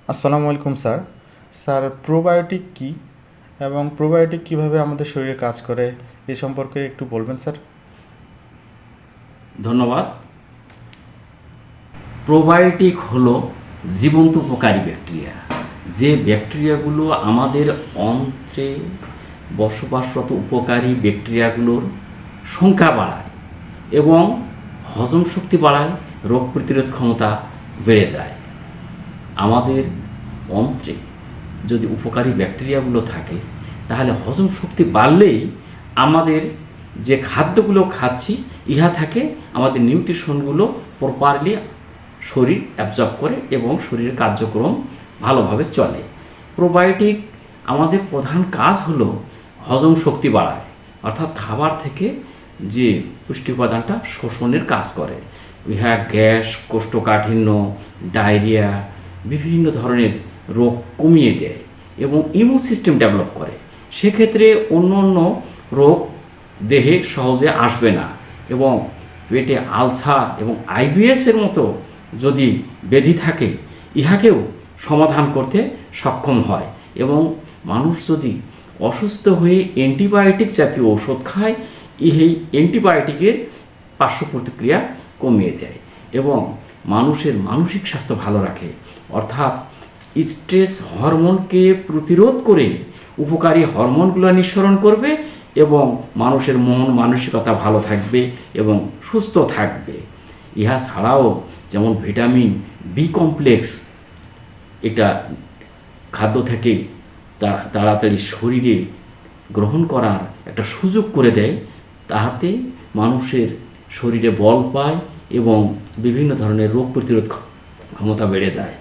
আসসালামু আলাইকুম sir. Sir, probiotic কী এবং প্রোবায়োটিক কীভাবে আমাদের শরীরে কাজ করে এ সম্পর্কে একটু বলবেন স্যার? ধন্যবাদ। প্রোবায়োটিক হলো জীবন্ত উপকারী ব্যাকটেরিয়া, যে ব্যাকটেরিয়াগুলো আমাদের অন্ত্রে বসবাসরত উপকারী ব্যাকটেরিয়াগুলোর সংখ্যা বাড়ায় এবং হজম শক্তি বাড়ায়, রোগ প্রতিরোধ ক্ষমতা বেড়ে যায়। আমাদের অন্ত্রে যদি উপকারী ব্যাকটেরিয়াগুলো থাকে তাহলে হজম শক্তি বাড়লেই আমাদের যে খাদ্যগুলো খাচ্ছি ইহা থাকে আমাদের নিউট্রিশনগুলো প্রপারলি শরীর অ্যাবজর্ব করে এবং শরীরের কার্যক্রম ভালোভাবে চলে। প্রোবায়োটিক আমাদের প্রধান কাজ হলো হজম শক্তি বাড়ায়, অর্থাৎ খাবার থেকে যে পুষ্টি উপাদানটা শোষণের কাজ করে। ইহা গ্যাস, কোষ্ঠকাঠিন্য, ডায়রিয়া, বিভিন্ন ধরনের রোগ কমিয়ে দেয় এবং ইমিউন সিস্টেম ডেভেলপ করে। সেক্ষেত্রে অন্য অন্য রোগ দেহে সহজে আসবে না এবং পেটে আলসার এবং আইবিএসের মতো যদি ব্যাধি থাকে ইহাকেও সমাধান করতে সক্ষম হয়। এবং মানুষ যদি অসুস্থ হয়ে অ্যান্টিবায়োটিক জাতীয় ওষুধ খায়, এই অ্যান্টিবায়োটিকের পার্শ্ব প্রতিক্রিয়া কমিয়ে দেয় এবং মানুষের মানসিক স্বাস্থ্য ভালো রাখে, অর্থাৎ স্ট্রেস হরমোনকে প্রতিরোধ করে উপকারী হরমোনগুলো নিঃসরণ করবে এবং মানুষের মন মানসিকতা ভালো থাকবে এবং সুস্থ থাকবে। ইহা ছাড়াও যেমন ভিটামিন বি কমপ্লেক্স, এটা খাদ্য থেকে তাড়াতাড়ি শরীরে গ্রহণ করার একটা সুযোগ করে দেয়, তাহাতে মানুষের শরীরে বল পায় এবং বিভিন্ন ধরনের রোগ প্রতিরোধ ক্ষমতা বেড়ে যায়।